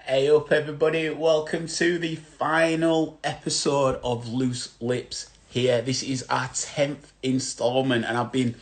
Hey up everybody, welcome to the final episode of Loose Lips here. This is our 10th installment and I've been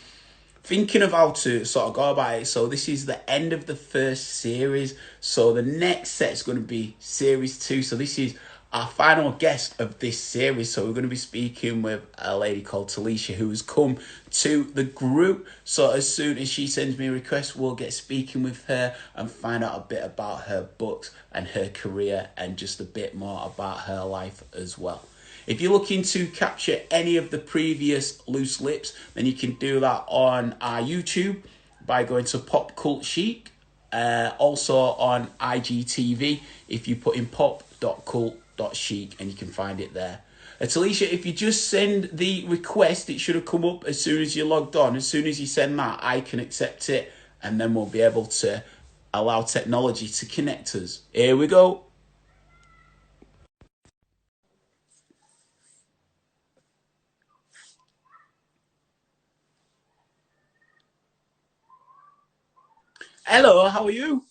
thinking of how to sort of go about it. So this is the end of the first series. So the next set is going to be series 2. So this is our final guest of this series. So we're going to be speaking with a lady called Talisha who has come to the group. So as soon as she sends me a request, we'll get speaking with her and find out a bit about her books and her career and just a bit more about her life as well. If you're looking to capture any of the previous Loose Lips, then you can do that on our YouTube by going to Pop Cult Chic. Also on IGTV if you put in pop.cult.chic and you can find it there. Talisha, if you just send the request, it should have come up as soon as you logged on. As soon as you send that, I can accept it and then we'll be able to allow technology to connect us. Here we go. Hello, how are you?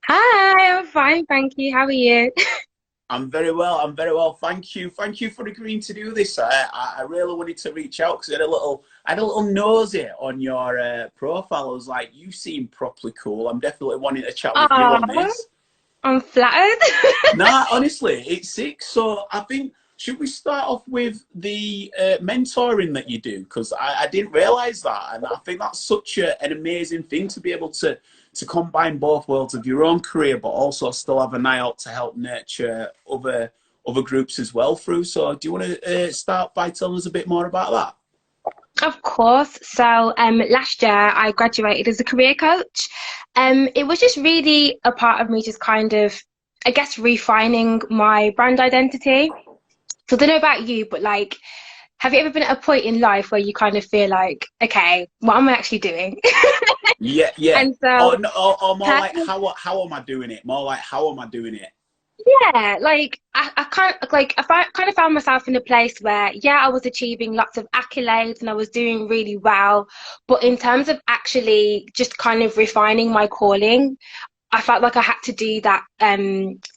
Hi, I'm fine, thank you. How are you? I'm very well. I'm very well. Thank you. Thank you for agreeing to do this. I really wanted to reach out because I had a little nosy on your profile. I was like, you seem properly cool. I'm definitely wanting to chat with you on Oh, this. I'm flattered. Nah, honestly, it's sick. So I think should we start off with the mentoring that you do? Because I didn't realize that, and I think that's such an amazing thing to be able to combine both worlds of your own career, but also still have an eye out to help nurture other groups as well through. So do you want to start by telling us a bit more about that? Of course. So, last year I graduated as a career coach. It was just really a part of me just kind of, I guess, refining my brand identity. So I don't know about you, but like, have you ever been at a point in life where you kind of feel like, okay, what am I actually doing? Yeah, yeah. And so, Or, no, or more like personally, how am I doing it? More like how am I doing it? yeah, like I kind of like kind of found myself in a place where yeah, I was achieving lots of accolades and I was doing really well, but in terms of actually just kind of refining my calling, I felt like I had to do that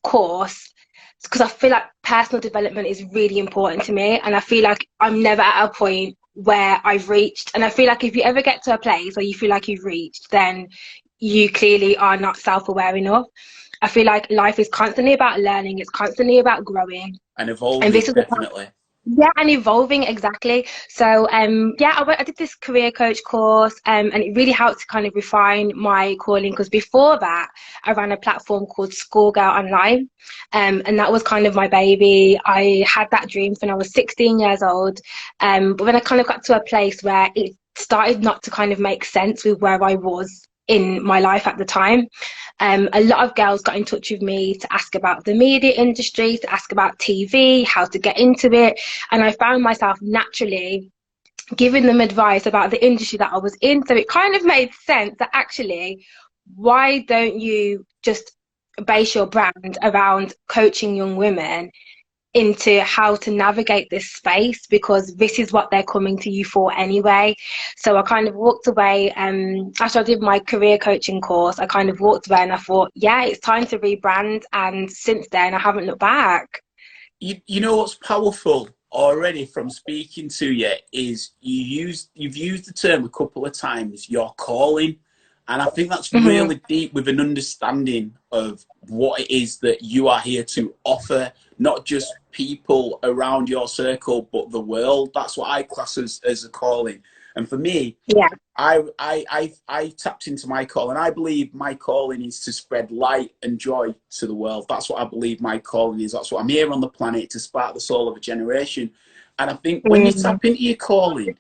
course because I feel like personal development is really important to me, and I feel like I'm never at a point where I've reached, and I feel like if you ever get to a place where you feel like you've reached, then you clearly are not self-aware enough. I feel like life is constantly about learning, it's constantly about growing. And And this evolving, is the part, definitely. yeah, and evolving exactly. So yeah, I did this career coach course, and it really helped to kind of refine my calling because before that, I ran a platform called Schoolgirl Online, and that was kind of my baby. I had that dream when I was 16 years old, but then I kind of got to a place where it started not to kind of make sense with where I was in my life at the time. A lot of girls got in touch with me to ask about the media industry, to ask about TV, how to get into it. And I found myself naturally giving them advice about the industry that I was in. So it kind of made sense that actually, why don't you just base your brand around coaching young women into how to navigate this space, because this is what they're coming to you for anyway. So I kind of walked away, after I did my career coaching course, I kind of walked away and I thought, yeah, it's time to rebrand. And since then, I haven't looked back. You know what's powerful already from speaking to you is you've used the term a couple of times, your calling. And I think that's Hmm. really deep with an understanding of what it is that you are here to offer, not just people around your circle, but the world. That's what I class as a calling. And for me, Yeah. I tapped into my call, and I believe my calling is to spread light and joy to the world. That's what I believe my calling is. That's what I'm here on the planet to spark the soul of a generation. And I think when you Mm. tap into your calling,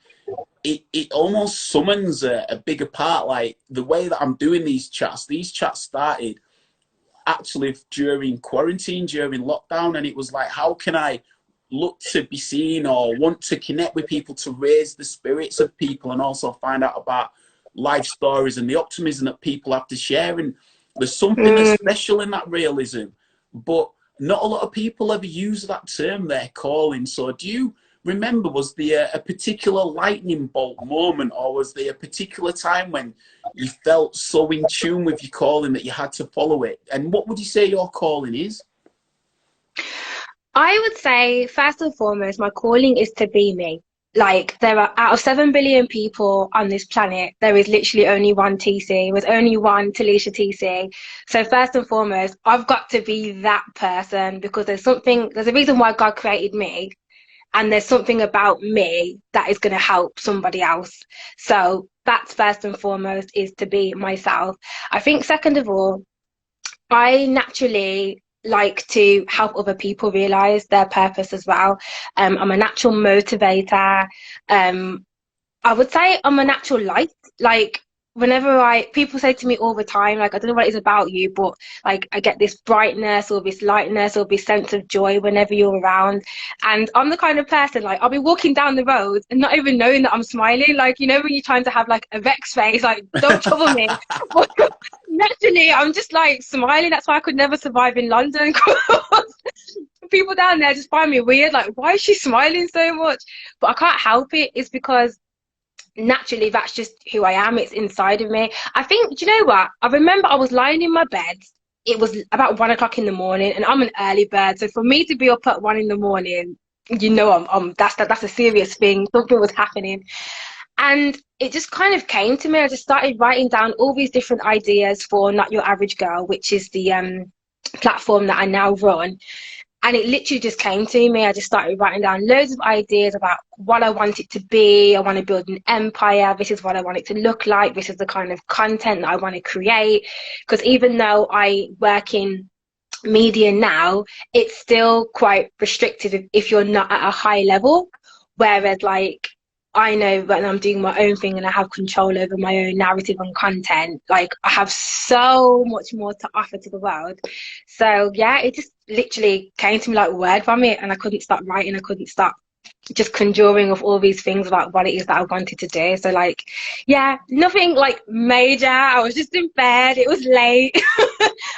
it almost summons a bigger part. Like the way that I'm doing these chats started actually during quarantine, during lockdown, and it was like, how can I look to be seen or want to connect with people to raise the spirits of people and also find out about life stories and the optimism that people have to share. And there's something that's Mm. special in that realism, but not a lot of people ever use that term, their calling. So do you remember, was there a particular lightning bolt moment, or was there a particular time when you felt so in tune with your calling that you had to follow it? And what would you say your calling is? I would say, first and foremost, my calling is to be me. Like, there are, out of 7 billion people on this planet, there is literally only one TC. There's only one Talisha Tee Cee. So first and foremost, I've got to be that person, because there's a reason why God created me. And there's something about me that is going to help somebody else. So that's first and foremost, is to be myself. I think second of all, I naturally like to help other people realize their purpose as well. I'm a natural motivator. I would say I'm a natural light. Like, whenever people say to me all the time, like, I don't know what it is about you, but like, I get this brightness or this lightness or this sense of joy whenever you're around. And I'm the kind of person, like, I'll be walking down the road and not even knowing that I'm smiling. Like, you know, when you're trying to have like a vex face, like, don't trouble me. But naturally, I'm just like smiling. That's why I could never survive in London. People down there just find me weird. Like, why is she smiling so much? But I can't help it. It's because naturally that's just who I am. It's inside of me. I think, do you know what, I remember I was lying in my bed. It was about 1 o'clock in the morning, and I'm an early bird, so for me to be up at 1 in the morning, you know, that's a serious thing. Something was happening, and it just kind of came to me. I just started writing down all these different ideas for Not Your Average Girl, which is the platform that I now run. And it literally just came to me. I just started writing down loads of ideas about what I want it to be. I want to build an empire. This is what I want it to look like. This is the kind of content that I want to create. Because even though I work in media now, it's still quite restrictive if you're not at a high level. Whereas, like, I know when I'm doing my own thing and I have control over my own narrative and content, like, I have so much more to offer to the world. So yeah, it just literally came to me like word vomit, and I couldn't stop writing. I couldn't stop just conjuring of all these things about what it is that I wanted to do. So, like, yeah, nothing like major. I was just in bed. It was late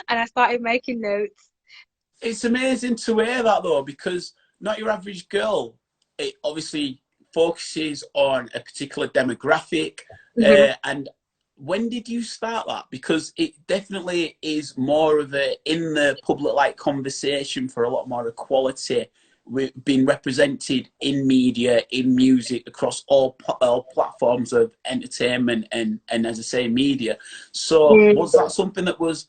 and I started making notes. It's amazing to hear that, though, because Not Your Average Girl, it obviously focuses on a particular demographic. And when did you start that? Because it definitely is more of a in the public like conversation for a lot more equality being represented in media, in music, across all platforms of entertainment and as I say, media. So was that something that was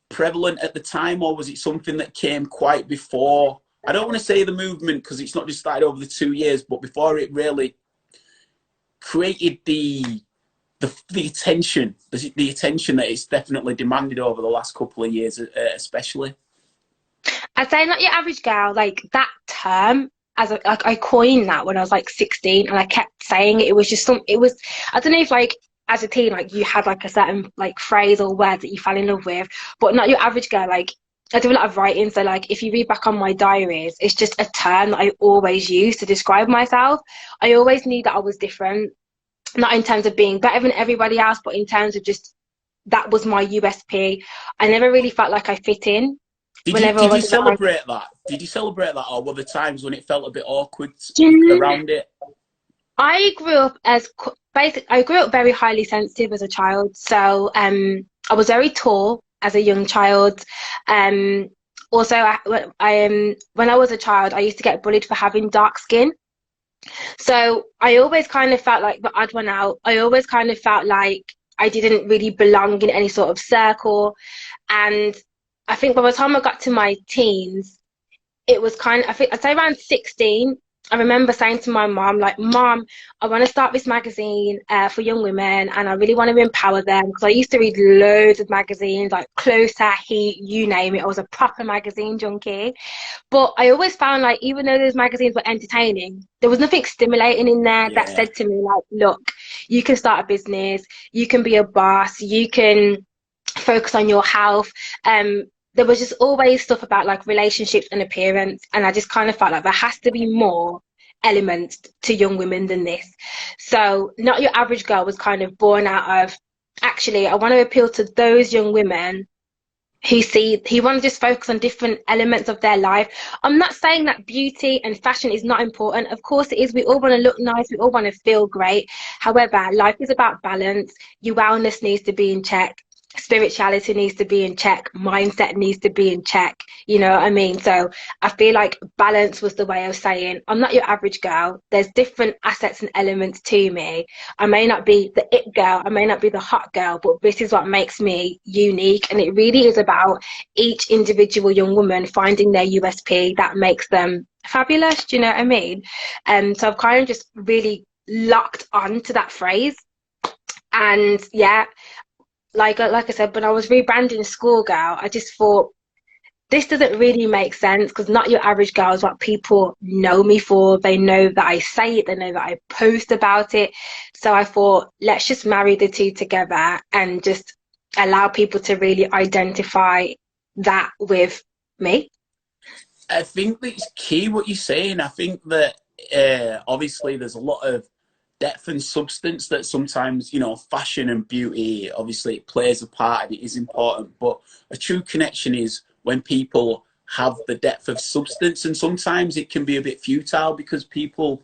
prevalent at the time, or was it something that came quite before? I don't want to say the movement, because it's not just started over the 2 years, but before it really created the attention that it's definitely demanded over the last couple of years, especially. I'd say Not Your Average Girl, like, that term, I coined that when I was like 16, and I kept saying it. It was just I don't know if, like, as a teen, like, you had like a certain like phrase or word that you fell in love with, but Not Your Average Girl, like, I do a lot of writing, so like if you read back on my diaries, it's just a term that I always use to describe myself. I always knew that I was different, not in terms of being better than everybody else, but in terms of just that was my USP. I never really felt like I fit in whenever I Did you was around. celebrate that? Did you celebrate that, or were there times when it felt a bit awkward Mm, around it? I grew up I grew up very highly sensitive as a child. So I was very tall as a young child. Also, when I was a child, I used to get bullied for having dark skin. So I always kind of felt like the odd one out. I always kind of felt like I didn't really belong in any sort of circle. And I think by the time I got to my teens, it was kind of, I think I'd say around 16, I remember saying to my mom, like, Mom, I want to start this magazine for young women, and I really want to empower them, because I used to read loads of magazines, like Closer, Heat, you name it. I was a proper magazine junkie. But I always found, like, even though those magazines were entertaining, there was nothing stimulating in there that Yeah. said to me, like, look, you can start a business, you can be a boss, you can focus on your health. There was just always stuff about like relationships and appearance, and I just kind of felt like there has to be more elements to young women than this. So Not Your Average Girl was kind of born out of, actually, I want to appeal to those young women who want to just focus on different elements of their life. I'm not saying that beauty and fashion is not important. Of course it is. We all want to look nice. We all want to feel great. However, life is about balance. Your wellness needs to be in check. Spirituality needs to be in check. Mindset needs to be in check. You know what I mean? So I feel like balance was the way of saying, I'm not your average girl. There's different assets and elements to me. I may not be the it girl. I may not be the hot girl, but this is what makes me unique. And it really is about each individual young woman finding their USP that makes them fabulous. Do you know what I mean? So I've kind of just really locked on to that phrase. And yeah, like I said, when I was rebranding Schoolgirl, I just thought, this doesn't really make sense, because not your average girl is what people know me for. They know that I say it, they know that I post about it. So I thought, let's just marry the two together and just allow people to really identify that with me. I think that's key what you're saying. I think that obviously there's a lot of depth and substance that sometimes, you know, fashion and beauty, obviously it plays a part and it is important, but a true connection is when people have the depth of substance, and sometimes it can be a bit futile because people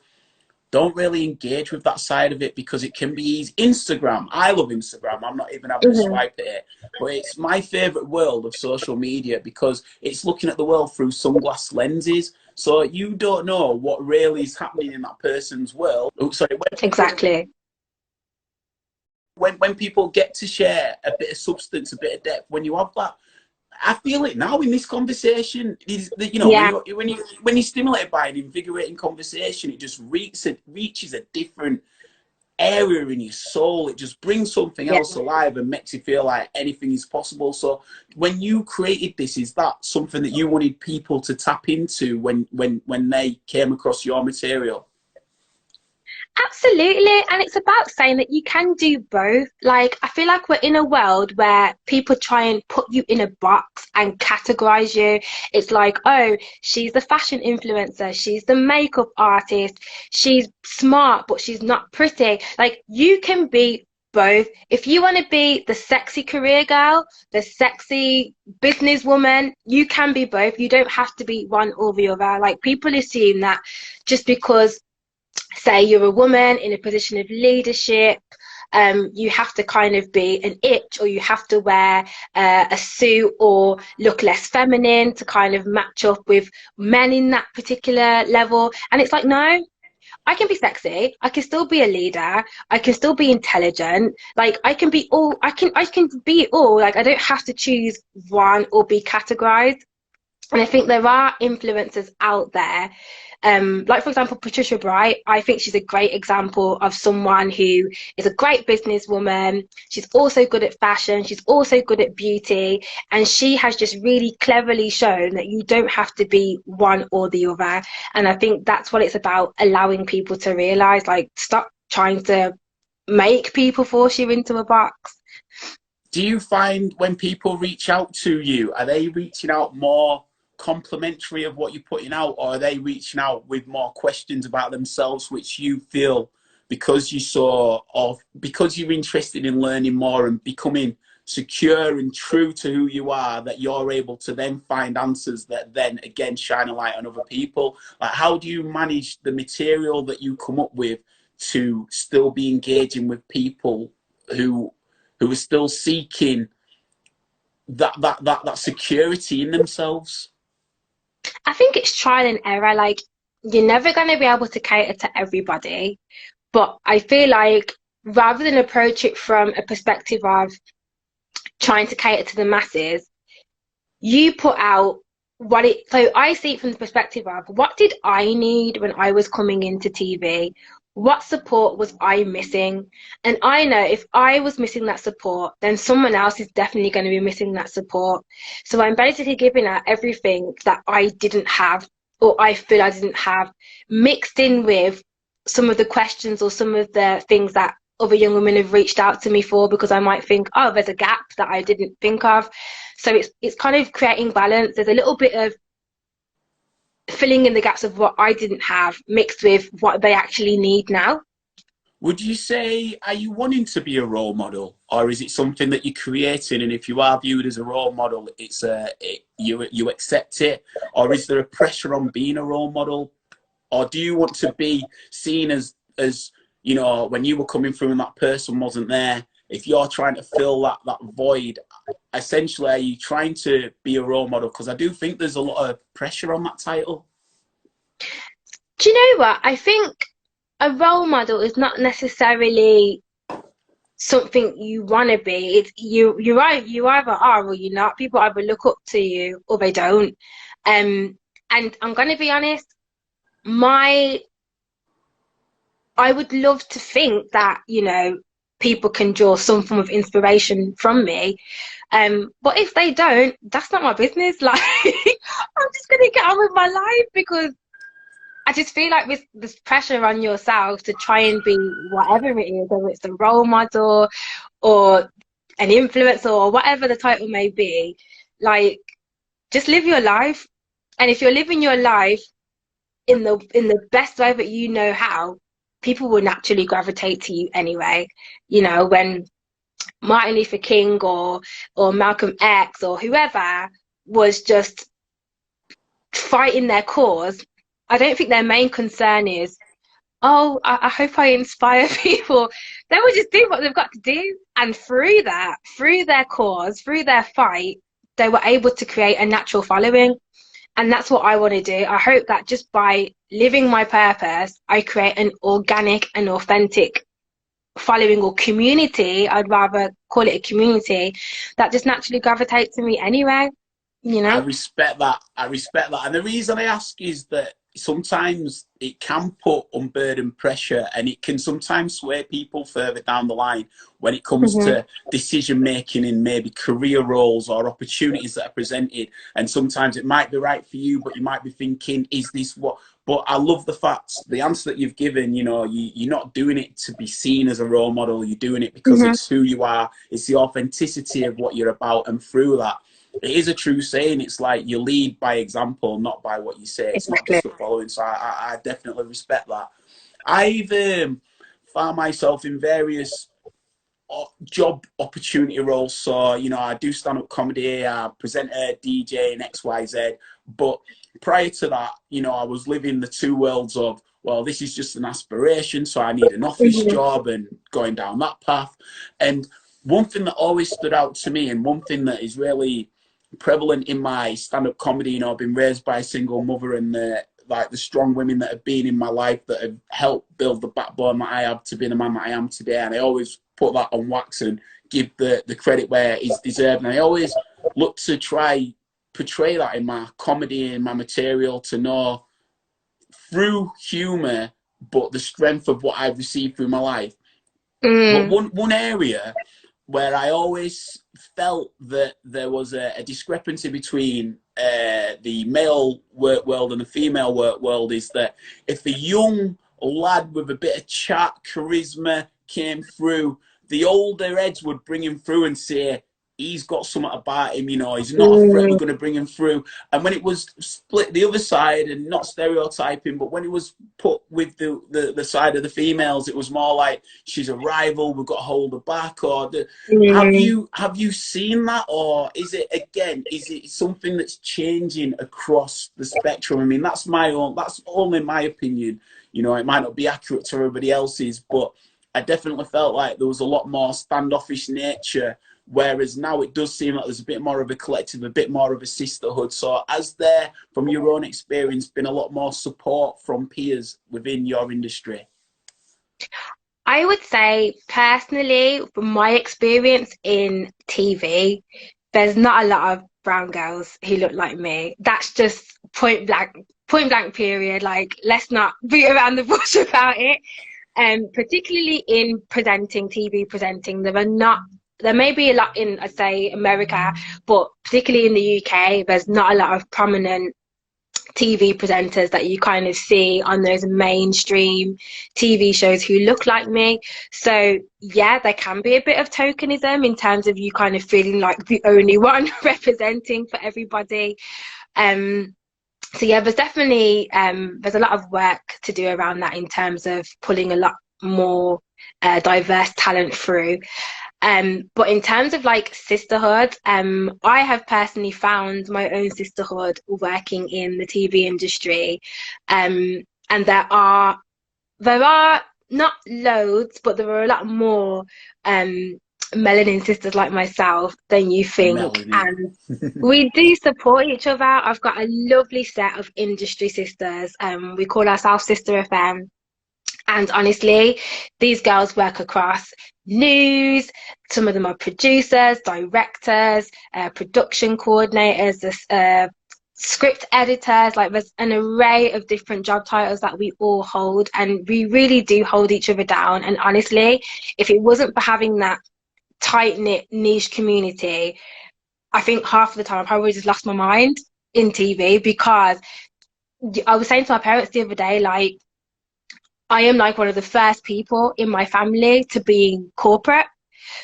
don't really engage with that side of it because it can be easy. Instagram, I love Instagram. I'm not even having a swipe at it, but it's my favorite world of social media because it's looking at the world through sunglass lenses. So you don't know what really is happening in that person's world. Oh, sorry. Exactly. When people get to share a bit of substance, a bit of depth, when you have that, I feel it now in this conversation. Is that, you know, Yeah. when you're stimulated by an invigorating conversation, it just reaches a different area in your soul. It just brings something else alive and makes you feel like anything is possible. So when you created this, is that something that you wanted people to tap into when they came across your material? Absolutely. And it's about saying that you can do both. Like, I feel like we're in a world where people try and put you in a box and categorize you. It's like, oh, she's the fashion influencer, she's the makeup artist, she's smart, but she's not pretty. Like, you can be both. If you want to be the sexy career girl, the sexy businesswoman, you can be both. You don't have to be one or the other. Like, people assume that just because, say, you're a woman in a position of leadership, you have to kind of be an itch, or you have to wear a suit or look less feminine to kind of match up with men in that particular level. And it's like, no, I can be sexy, I can still be a leader, I can still be intelligent. Like, I can be all, I can be it all. Like, I don't have to choose one or be categorized. And I think there are influencers out there, like, for example, Patricia Bright. I think she's a great example of someone who is a great businesswoman. She's also good at fashion. She's also good at beauty. And she has just really cleverly shown that you don't have to be one or the other. And I think that's what it's about, allowing people to realize, like, stop trying to make people force you into a box. Do you find when people reach out to you, are they reaching out more complimentary of what you're putting out, or are they reaching out with more questions about themselves, which you feel, because you saw, or because you're interested in learning more and becoming secure and true to who you are, that you're able to then find answers that then again shine a light on other people? Like, how do you manage the material that you come up with to still be engaging with people who are still seeking that security in themselves? I think it's trial and error. Like, you're never going to be able to cater to everybody, but I feel like rather than approach it from a perspective of trying to cater to the masses, you put out what it, so I see it from the perspective of, what did I need when I was coming into TV? What support was I missing? And I know if I was missing that support, then someone else is definitely going to be missing that support. So I'm basically giving out everything that I didn't have, or I feel I didn't have, mixed in with some of the questions or some of the things that other young women have reached out to me for, because I might think, oh, there's a gap that I didn't think of. So it's kind of creating balance. There's a little bit of filling in the gaps of what I didn't have, mixed with what they actually need now. Would you say, are you wanting to be a role model, or is it something that you're creating? And if you are viewed as a role model, you accept it, or is there a pressure on being a role model, or do you want to be seen as you know, when you were coming through and that person wasn't there? If you're trying to fill that void, essentially, are you trying to be a role model? Because I do think there's a lot of pressure on that title. Do you know what? I think a role model is not necessarily something you want to be. It's you either are or you're not. People either look up to you or they don't. And I'm gonna be honest, my I would love to think that, you know, people can draw some form of inspiration from me. But if they don't, that's not my business. Like, I'm just gonna get on with my life, because I just feel like with this pressure on yourself to try and be whatever it is, whether it's a role model or an influencer or whatever the title may be, like, just live your life. And if you're living your life in the best way that you know how, people will naturally gravitate to you anyway. You know, when Martin Luther King or Malcolm X or whoever was just fighting their cause, I don't think their main concern is, oh, I hope I inspire people. They will just do what they've got to do. And through that, through their cause, through their fight, they were able to create a natural following. And that's what I want to do. I hope that just by living my purpose, I create an organic and authentic following or community. I'd rather call it a community that just naturally gravitate to me anyway, you I know? respect that. I respect that. And the reason I ask is that sometimes it can put unburdened pressure, and it can sometimes sway people further down the line when it comes Mm-hmm. to decision making in maybe career roles or opportunities that are presented. And sometimes it might be right for you, but you might be thinking, is this what? But I love the fact, the answer that you've given, you know, you're not doing it to be seen as a role model. You're doing it because Mm-hmm. it's who you are. It's the authenticity of what you're about. And through that, it is a true saying. It's like you lead by example, not by what you say. It's not Exactly. just the following. So I definitely respect that. I've found myself in various job opportunity roles. So, you know, I do stand-up comedy, I present a DJ and XYZ. But prior to that, you know, I was living the two worlds of, well, this is just an aspiration, so I need an office Mm-hmm. job, and going down that path. And one thing that always stood out to me, and one thing that is really prevalent in my stand-up comedy, you know, I've been raised by a single mother, and the strong women that have been in my life that have helped build the backbone that I have to be the man that I am today. And I always put that on wax and give the credit where it's deserved. And I always look to try portray that in my comedy and my material, to know through humor, but the strength of what I've received through my life. But Mm. one area where I always felt that there was a discrepancy between the male work world and the female work world is that if a young lad with a bit of chat, charisma came through, the older heads would bring him through and say, he's got something about him, you know, he's not a threat, we're Mm. going to bring him through. And when it was split the other side, and not stereotyping, but when it was put with the side of the females, it was more like, she's a rival, we've got to hold her back. Or Mm. have you seen that, or is it something that's changing across the spectrum? I mean, that's only my opinion. You know, it might not be accurate to everybody else's, but I definitely felt like there was a lot more standoffish nature, whereas now it does seem like there's a bit more of a collective, a bit more of a sisterhood. So has there, from your own experience, been a lot more support from peers within your industry? I would say personally, from my experience in TV, there's not a lot of brown girls who look like me. That's just point blank period. Like, let's not beat around the bush about it. Particularly in presenting, TV presenting, there may be a lot in, I'd say, America, but particularly in the UK, there's not a lot of prominent TV presenters that you kind of see on those mainstream TV shows who look like me. So yeah, there can be a bit of tokenism in terms of you kind of feeling like the only one representing for everybody. So yeah, there's definitely there's a lot of work to do around that in terms of pulling a lot more diverse talent through. But in terms of like sisterhood, I have personally found my own sisterhood working in the TV industry. And there are not loads, but there are a lot more melanin sisters like myself than you think. Melanin. And we do support each other. I've got a lovely set of industry sisters. We call ourselves Sister FM. And honestly, these girls work across news. Some of them are producers, directors, production coordinators, script editors. Like, there's an array of different job titles that we all hold, and we really do hold each other down. And honestly, if it wasn't for having that tight-knit niche community, I think half of the time I probably just lost my mind in TV, because I was saying to my parents the other day, like, I am like one of the first people in my family to be in corporate.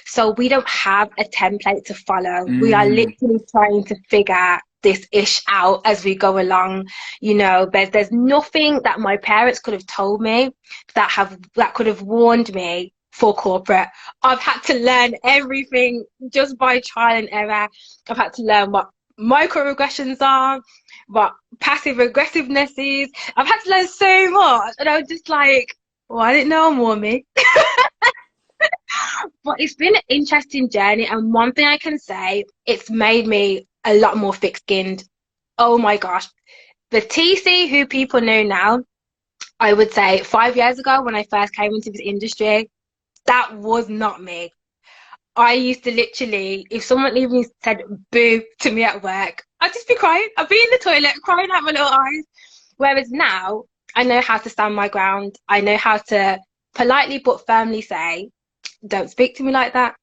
So we don't have a template to follow. We are literally trying to figure this ish out as we go along. You know, there's nothing that my parents could have told me that could have warned me for corporate. I've had to learn everything just by trial and error. I've had to learn what microaggressions are, what passive aggressiveness is. I've had to learn so much, and I was just like, well, I didn't know more me. But it's been an interesting journey, and one thing I can say, it's made me a lot more thick-skinned. Oh my gosh, the TC who people know now, I would say 5 years ago when I first came into this industry, that was not me. I used to literally, if someone even said boo to me at work, I'd just be crying. I'd be in the toilet crying out my little eyes. Whereas now, I know how to stand my ground. I know how to politely but firmly say, don't speak to me like that,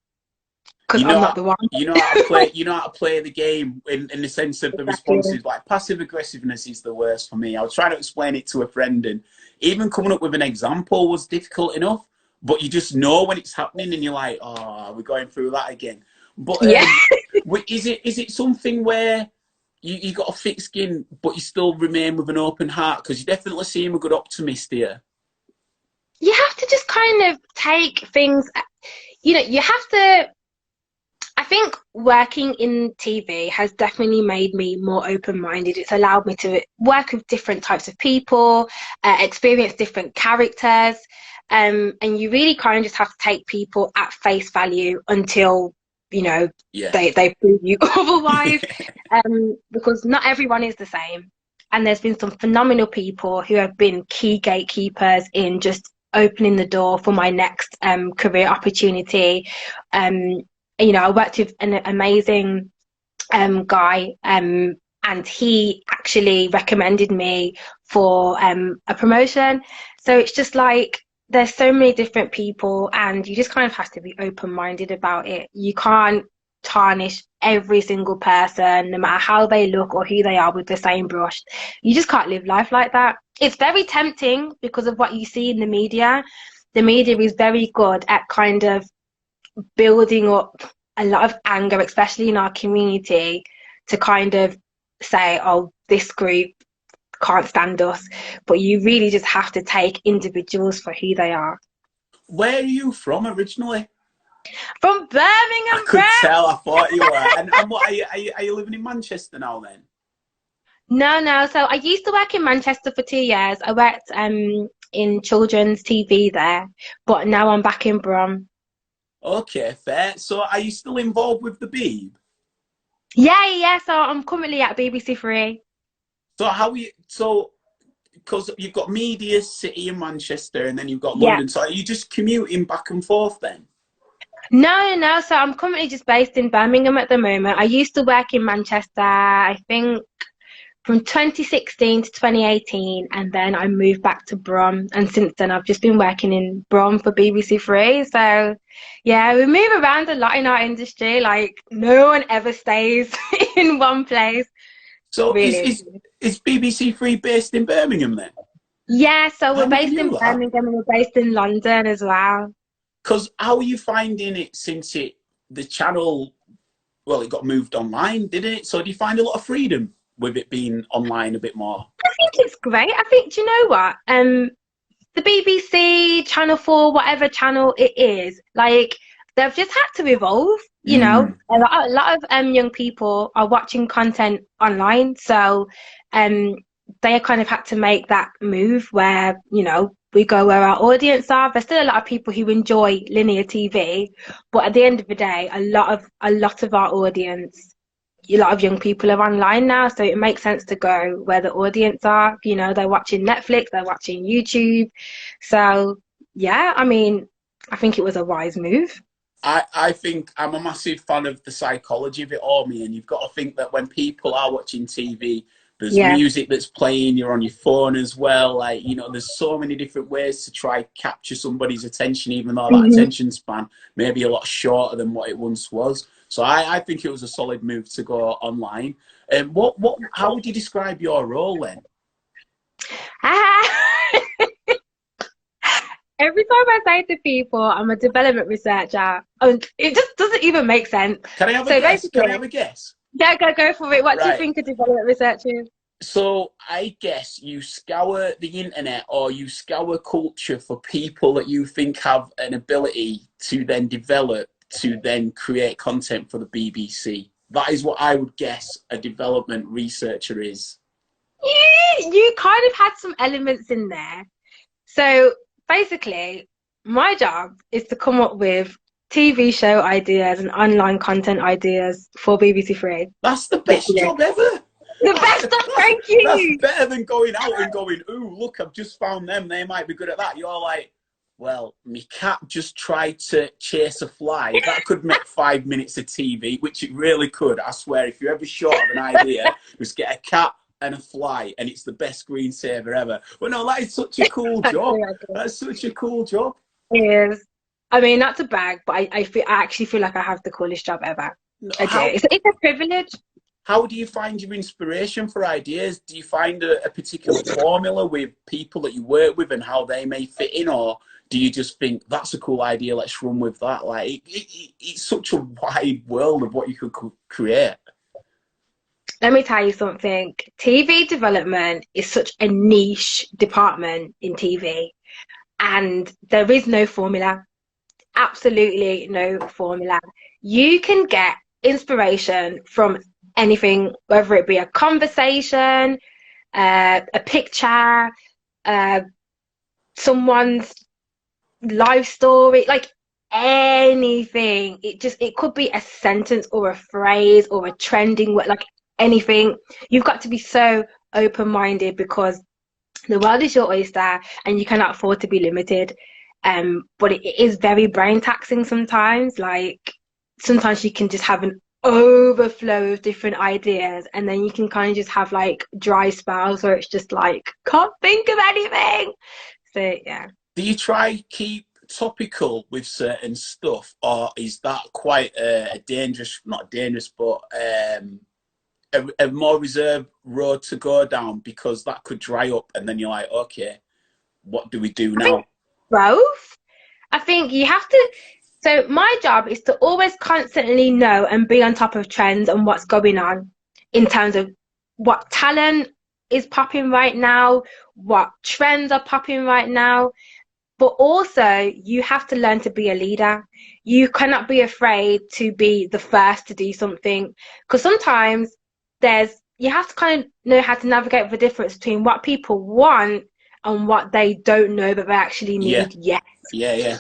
because I'm not the one. You know how to play. You know how to play the game in the sense of the Exactly. responses. Like, passive aggressiveness is the worst for me. I was trying to explain it to a friend, and even coming up with an example was difficult enough. But you just know when it's happening, and you're like, "Oh, we're going through that again." But Yeah. is it something where you got a thick skin, but you still remain with an open heart? Because you definitely seem a good optimist here. You have to just kind of take things, you know, you have to. I think working in TV has definitely made me more open-minded. It's allowed me to work with different types of people, experience different characters, and you really kind of just have to take people at face value until, you know, they prove you otherwise, because not everyone is the same. And there's been some phenomenal people who have been key gatekeepers in just opening the door for my next career opportunity. You know, I worked with an amazing guy, and he actually recommended me for a promotion. So it's just like, there's so many different people, and you just kind of have to be open-minded about it. You can't tarnish every single person, no matter how they look or who they are, with the same brush. You just can't live life like that. It's very tempting because of what you see in the media. The media is very good at kind of building up a lot of anger, especially in our community, to kind of say, oh, this group can't stand us. But you really just have to take individuals for who they are. Where are you from originally? From Birmingham. I could tell. I thought you were. And what are you living in Manchester now then? No. So I used to work in Manchester for 2 years. I worked in children's TV there, but now I'm back in Brum. Okay, fair. So are you still involved with the Beeb? Yeah. So I'm currently at BBC Three. So how are you? So because you've got Media City in Manchester, and then you've got Yeah. London. So are you just commuting back and forth then? No. So I'm currently just based in Birmingham at the moment. I used to work in Manchester, I think, from 2016 to 2018, and then I moved back to Brum, and since then I've just been working in Brum for BBC Three. So yeah, we move around a lot in our industry. Like, no one ever stays in one place. So Really. is BBC Three based in Birmingham then? Yeah, so I we're never based in knew that. Birmingham and we're based in London as well. Because how are you finding it since the channel, well, it got moved online, didn't it? So do you find a lot of freedom with it being online a bit more? I think it's great. I think, do you know what? the BBC, Channel 4, whatever channel it is, like they've just had to evolve. You know, Mm. a lot of young people are watching content online, so they kind of had to make that move where, you know, we go where our audience are. There's still a lot of people who enjoy linear TV, but at the end of the day, a lot of our audience, a lot of young people are online now, so it makes sense to go where the audience are. You know, they're watching Netflix, they're watching YouTube. So yeah, I mean, I think it was a wise move. I think I'm a massive fan of the psychology of it all, me, and you've got to think that when people are watching TV, there's Yeah. music that's playing, you're on your phone as well. Like, you know, there's so many different ways to try capture somebody's attention, even though that Hmm. attention span may be a lot shorter than what it once was. So I think it was a solid move to go online. And how would you describe your role then? Every time I say to people I'm a development researcher, it just doesn't even make sense. Can I have a So guess? Can I basically, have a guess? yeah, go for it. What do you Right. think a development researcher is? So I guess you scour the internet or you scour culture for people that you think have an ability to then develop, to then create content for the BBC. That is what I would guess a development researcher is. You kind of had some elements in there. So basically, my job is to come up with TV show ideas and online content ideas for BBC Three. That's the best Literally. job ever. The best stuff, thank That's you. better than going out and going, ooh, look, I've just found them. They might be good at that. You're like, well, my cat just tried to chase a fly. That could make 5 minutes of TV, which it really could. I swear, if you're ever short of an idea, just get a cat and a fly, and it's the best screensaver ever. But no, that is such a cool job. That's such a cool job. It is. I mean, not to brag, but I actually feel like I have the coolest job ever. I do. How, It's a privilege. how do you find your inspiration for ideas? Do you find a particular formula with people that you work with and how they may fit in, or do you just think that's a cool idea, let's run with that? Like it's such a wide world of what you could create. Let me tell you something. TV development is such a niche department in TV, and there is no formula. Absolutely no formula. You can get inspiration from anything, whether it be a conversation, a picture, someone's life story, like anything. It could be a sentence or a phrase or a trending word, like anything. You've got to be so open-minded because the world is your oyster and you cannot afford to be limited. But it is very brain taxing sometimes. Like sometimes you can just have an overflow of different ideas, and then you can kind of just have like dry spells where it's just like can't think of anything. So yeah. Do you try keep topical with certain stuff, or is that quite a dangerous, not dangerous, but a more reserved road to go down because that could dry up and then you're like, okay, what do we do I think now? both. I think you have to. So my job is to always constantly know and be on top of trends and what's going on in terms of what talent is popping right now, what trends are popping right now. But also, you have to learn to be a leader. You cannot be afraid to be the first to do something, because sometimes you have to kind of know how to navigate the difference between what people want and what they don't know that they actually need yet. Yeah.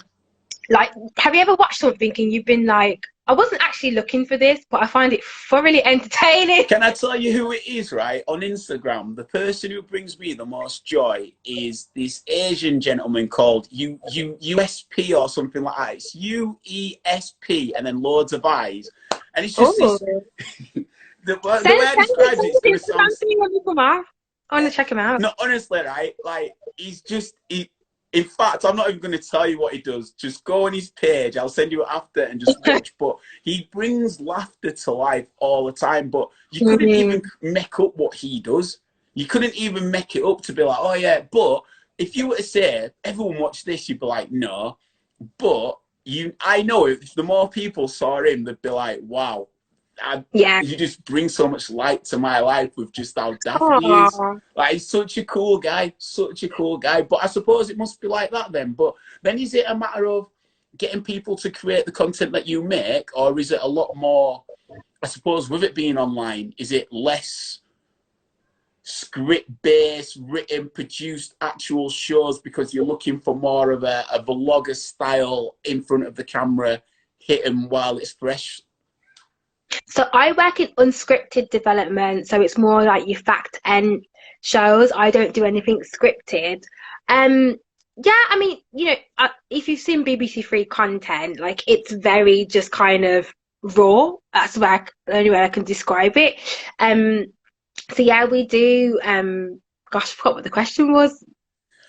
Like, have you ever watched something and you've been like, I wasn't actually looking for this, but I find it thoroughly entertaining? Can I tell you who it is, right? On Instagram, the person who brings me the most joy is this Asian gentleman called USP or something like that. It's UESP and then loads of eyes. And it's just this. The way I describe it, it's going to sound. I want to check him out. No, honestly, right? Like, he's just. In fact, I'm not even going to tell you what he does. Just go on his page. I'll send you after and just watch. But he brings laughter to life all the time. But you couldn't even make up what he does. You couldn't even make it up to be like, oh, yeah. But if you were to say, everyone watch this, you'd be like, no. But I know if the more people saw him, they'd be like, wow, Yeah. you just bring so much light to my life with just how daft he is. Aww. Like, he's such a cool guy, such a cool guy. But I suppose it must be like that then. But then is it a matter of getting people to create the content that you make, or is it a lot more, I suppose, with it being online, is it less script-based, written, produced actual shows because you're looking for more of a vlogger style in front of the camera, hitting while it's fresh? So I work in unscripted development, so it's more like your fact and shows. I don't do anything scripted. Yeah, I mean, if you've seen BBC Three content, like it's very just kind of raw. That's the only way I can describe it. So yeah, we do. Gosh, I forgot what the question was.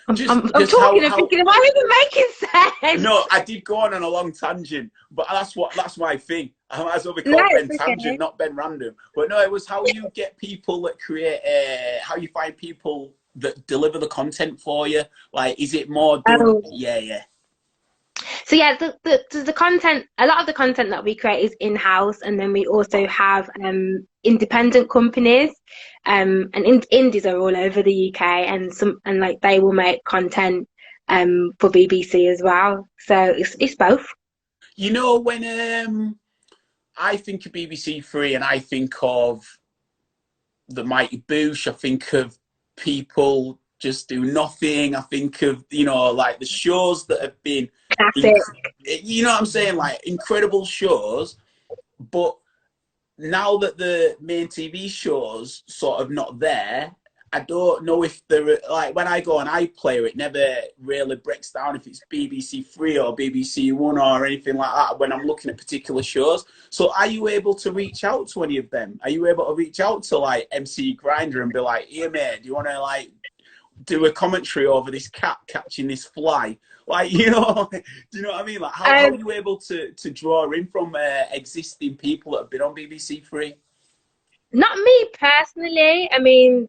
I'm talking and thinking, am I even making sense? No, I did go on a long tangent, but that's my thing. I might as well be called No, Ben it's Tangent, okay. not Ben Random. But no, it was how you get people that create, how you find people that deliver the content for you. Like, is it more done? Oh. Yeah. So yeah, the content, a lot of the content that we create is in-house, and then we also have independent companies, and indies are all over the UK, and like they will make content for BBC as well. So it's both. You know, when I think of BBC Three and I think of the Mighty Boosh, I think of people just do nothing. I think of, like the shows that have been, Classic. you know what I'm saying? Like incredible shows, but now that the main TV shows sort of not there, I don't know if they're like, when I go on iPlayer, it never really breaks down if it's BBC Three or BBC One or anything like that when I'm looking at particular shows. So are you able to reach out to any of them? Are you able to reach out to like MC Grinder and be like, "Hey mate, do you want to like do a commentary over this cat catching this fly?" Like, do you know what I mean? Like, how are you able to draw in from existing people that have been on BBC Three? Not me personally. I mean,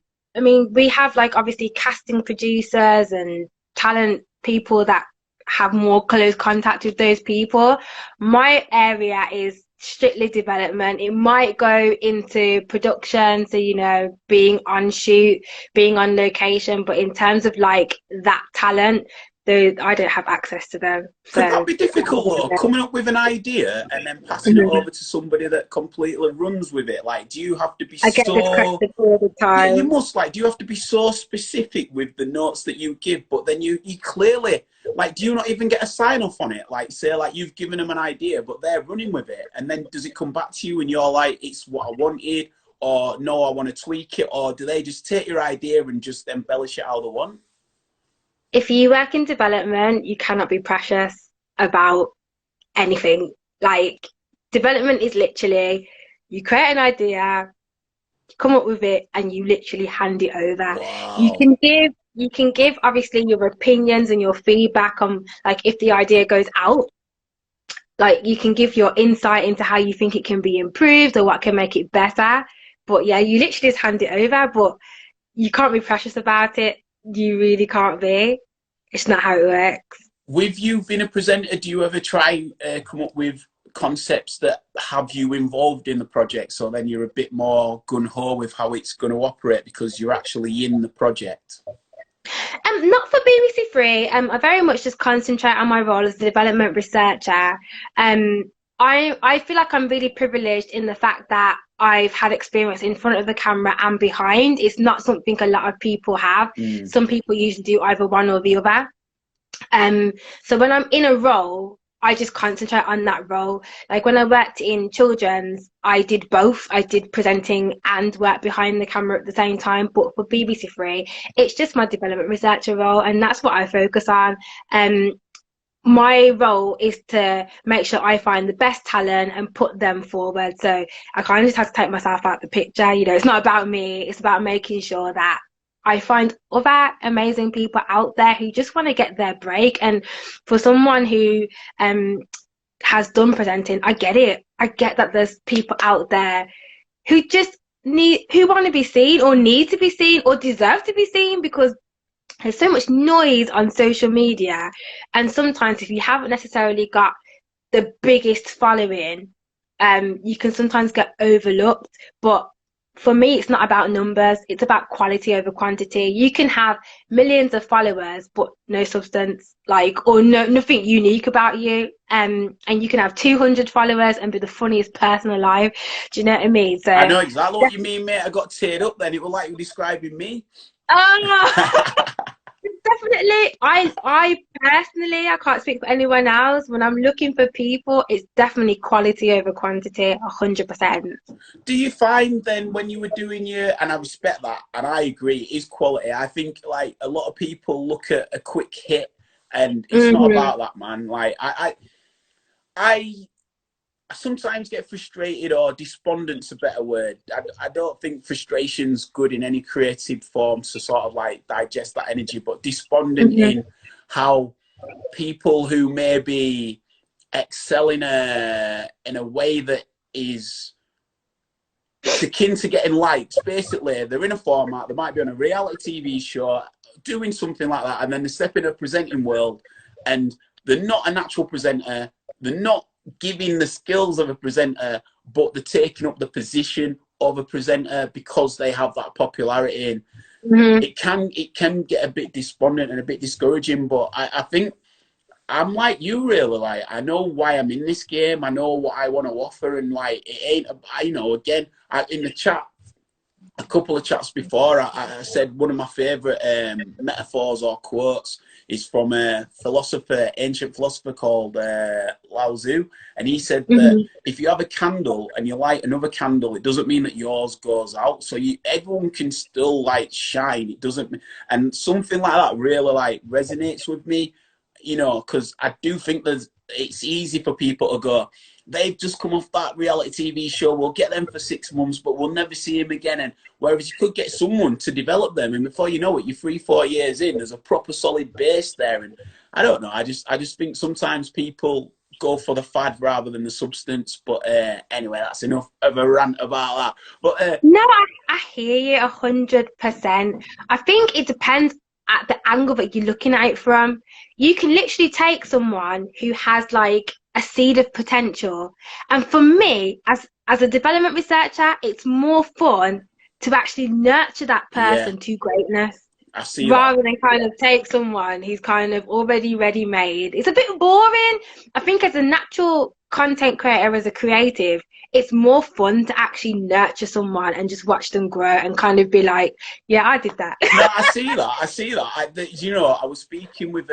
we have like obviously casting producers and talent people that have more close contact with those people. My area is strictly development. It might go into production, so being on shoot, being on location, but in terms of like that talent, I don't have access to them. Could So that be difficult though? Coming up with an idea and then passing it over to somebody that completely runs with it. Like, do you have to be I get this question all the Yeah, you time. must. Like, do you have to be so specific with the notes that you give? But then you clearly, like, do you not even get a sign off on it? Like, say, like you've given them an idea, but they're running with it, and then does it come back to you and you're like, it's what I wanted, or no, I want to tweak it, or do they just take your idea and just embellish it how they want? If you work in development, you cannot be precious about anything. Like, development is literally, you create an idea, you come up with it, and you literally hand it over. Wow. You can give obviously your opinions and your feedback on, like, if the idea goes out, like you can give your insight into how you think it can be improved or what can make it better. But yeah, you literally just hand it over, but you can't be precious about it. You really can't be. It's not how it works. With you being a presenter, do you ever try come up with concepts that have you involved in the project, so then you're a bit more gung-ho with how it's going to operate because you're actually in the project? Not for BBC Three. I very much just concentrate on my role as a development researcher. I feel like I'm really privileged in the fact that I've had experience in front of the camera and behind. It's not something a lot of people have. Some people usually do either one or the other. So when I'm in a role, I just concentrate on that role. Like when I worked in children's, I did both. I did presenting and work behind the camera at the same time. But for BBC Three, it's just my development researcher role, and that's what I focus on. My role is to make sure I find the best talent and put them forward. So I kind of just have to take myself out the picture. It's not about me. It's about making sure that I find other amazing people out there who just want to get their break. And for someone who has done presenting, I get it. I get that there's people out there who just who want to be seen or need to be seen or deserve to be seen, because there's so much noise on social media, and sometimes if you haven't necessarily got the biggest following, you can sometimes get overlooked. But for me, it's not about numbers, it's about quality over quantity. You can have millions of followers but no substance, like, or nothing unique about you. And you can have 200 followers and be the funniest person alive. Do you know what I mean? I So know exactly what you mean, mate. I got teared up then. It was like you describing me. oh, definitely. I personally, I can't speak for anyone else. When I'm looking for people, it's definitely quality over quantity, 100%. Do you find then when you were doing your, and I respect that, and I agree, it is quality. I think like a lot of people look at a quick hit, and it's not Hmm. about that, man. Like I sometimes get frustrated, or despondent's a better word. I don't think frustration's good in any creative form to sort of like digest that energy, but despondent Hmm. in how people who maybe excel in a way that is it's akin to getting likes. Basically, they're in a format, they might be on a reality TV show, doing something like that, and then they step in a presenting world and they're not a natural presenter, they're not giving the skills of a presenter, but they're taking up the position of a presenter because they have that popularity. And Hmm. it can get a bit despondent and a bit discouraging. But I think I'm like you, really. Like, I know why I'm in this game. I know what I want to offer, and like, it ain't. Again, in the chat, a couple of chats before, I said one of my favourite metaphors or quotes is from a philosopher, ancient philosopher called Lao Tzu, and he said that Hmm. if you have a candle and you light another candle, it doesn't mean that yours goes out. So everyone can still like shine. It doesn't, and something like that really like resonates with me, because I do think it's easy for people to go, they've just come off that reality TV show. We'll get them for 6 months, but we'll never see him again. And whereas you could get someone to develop them, and before you know it, you're 3-4 years in. There's a proper solid base there. And I don't know. I just think sometimes people go for the fad rather than the substance. But anyway, that's enough of a rant about that. But No, I hear you 100%. I think it depends at the angle that you're looking at it from. You can literally take someone who has like a seed of potential, and for me, as a development researcher, it's more fun to actually nurture that yeah, person to greatness I see that. rather than kind of take someone who's kind of already ready made. It's a bit boring. I think as a natural content creator, as a creative, it's more fun to actually nurture someone and just watch them grow and kind of be like, yeah, I did that. No, I see that. I see that. I was speaking with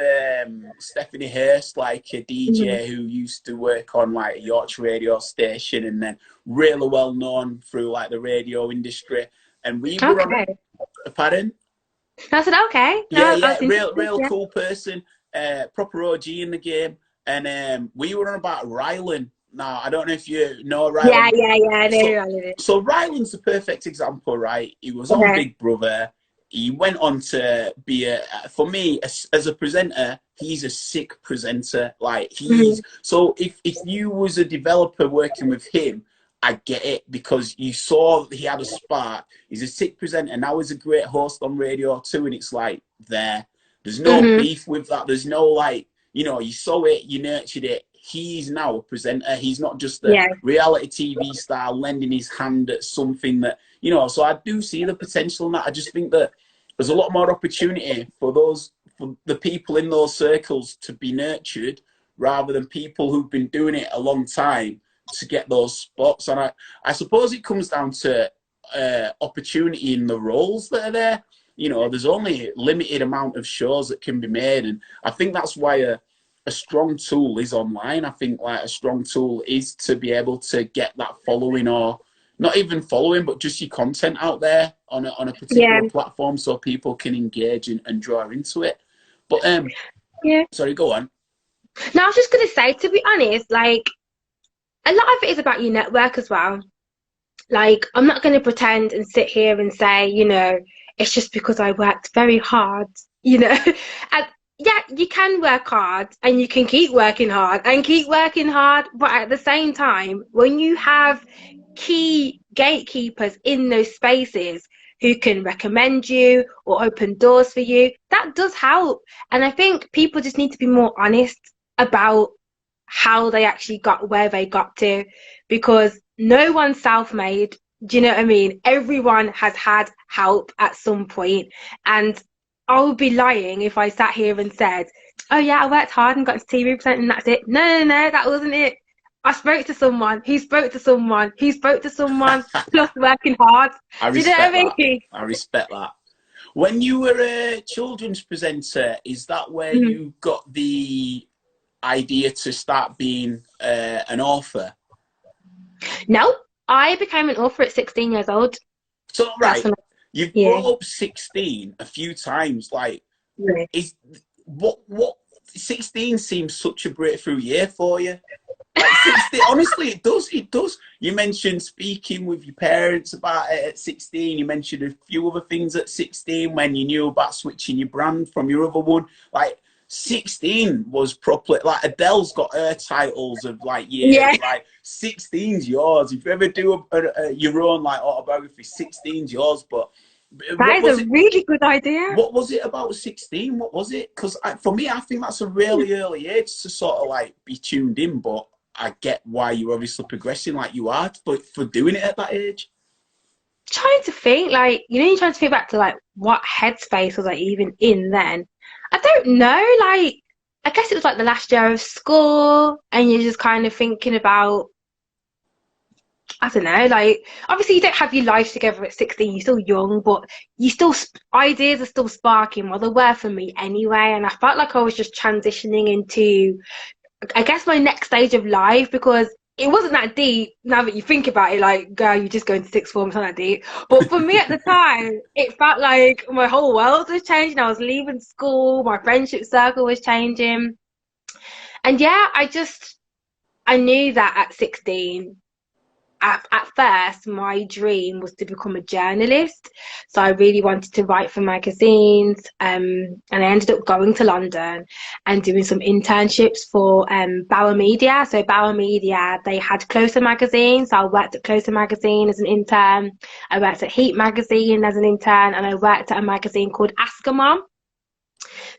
Stephanie Hurst, like a Mhm. DJ who used to work on like a Yorkshire radio station, and then really well known through like the radio industry. And we were on Okay. a pardon. I said, okay. Yeah, No, I yeah, was interested. real Yeah. cool person, proper OG in the game. And we were on about Rylan. Now, I don't know if you know Yeah, Rylan. yeah, yeah. I So, know, I know. so Rylan's the perfect example, right? He was on Okay. Big Brother. He went on to be for me, as a presenter, he's a sick presenter. Like Mhm. so if you was a developer working with him, I get it, because you saw he had a spark. He's a sick presenter. Now he's a great host on radio too, and it's like there's no Mhm. beef with that. There's no like, you saw it, you nurtured it. He's now a presenter. He's not just a Yeah. reality TV star lending his hand at something that, so I do see the potential in that. I just think that there's a lot more opportunity for the people in those circles to be nurtured, rather than people who've been doing it a long time to get those spots. And I suppose it comes down to opportunity in the roles that are there. There's only a limited amount of shows that can be made, and I think that's why a strong tool is online. I think like a strong tool is to be able to get that following, or not even following, but just your content out there on a Yeah. particular platform, so people can engage and draw into it. But Yeah. sorry, go on. Now, I was just gonna say, to be honest, like a lot of it is about your network as well. Like, I'm not going to pretend and sit here and say, it's just because I worked very hard, you know. And yeah, you can work hard and you can keep working hard and keep working hard. But at the same time, when you have key gatekeepers in those spaces who can recommend you or open doors for you, that does help. And I think people just need to be more honest about how they actually got where they got to, because no one's self-made. Do you know what I mean? Everyone has had help at some point, and I would be lying if I sat here and said, "Oh yeah, I worked hard and got into TV presenting, and that's it." No, no, no, that wasn't it. I spoke to someone who spoke to someone who spoke to someone, plus working hard. I Do you know what respect I that. mean? I respect that. When you were a children's presenter, is that where Mhm. you got the idea to start being an author? No, I became an author at 16 years old. So, That's right, when you've yeah, brought up 16 a few times. Like, yeah. is what 16 seems such a breakthrough year for you? Like 16, honestly, it does. It does. You mentioned speaking with your parents about it at 16. You mentioned a few other things at 16 when you knew about switching your brand from your other one. Like 16 was properly like Adele's got her titles of like Yeah, years. Like 16's yours. If you ever do your own like autobiography, 16's yours. But that what is a was it? really good idea. What was it about 16? What was it? Because for me, I think that's a really early age to sort of like be tuned in. But I get why you're obviously progressing like you are for doing it at that age. Trying to think, like, you're trying to think back to like what headspace was I even in then. I don't know, like, I guess it was like the last year of school, and you're just kind of thinking about, I don't know, like, obviously you don't have your life together at 16, you're still young, but you still, ideas are still sparking. Well, they were for me anyway, and I felt like I was just transitioning into, I guess, my next stage of life, because it wasn't that deep now that you think about it. Like, girl, you just going to sixth form, it's not that deep. But for me at the time, it felt like my whole world was changing. I was leaving school, my friendship circle was changing. And yeah, I knew that at 16, at first, my dream was to become a journalist. So I really wanted to write for magazines. And I ended up going to London and doing some internships for Bauer Media. So Bauer Media, they had Closer magazine. So I worked at Closer magazine as an intern. I worked at Heat magazine as an intern, and I worked at a magazine called Ask a Mom.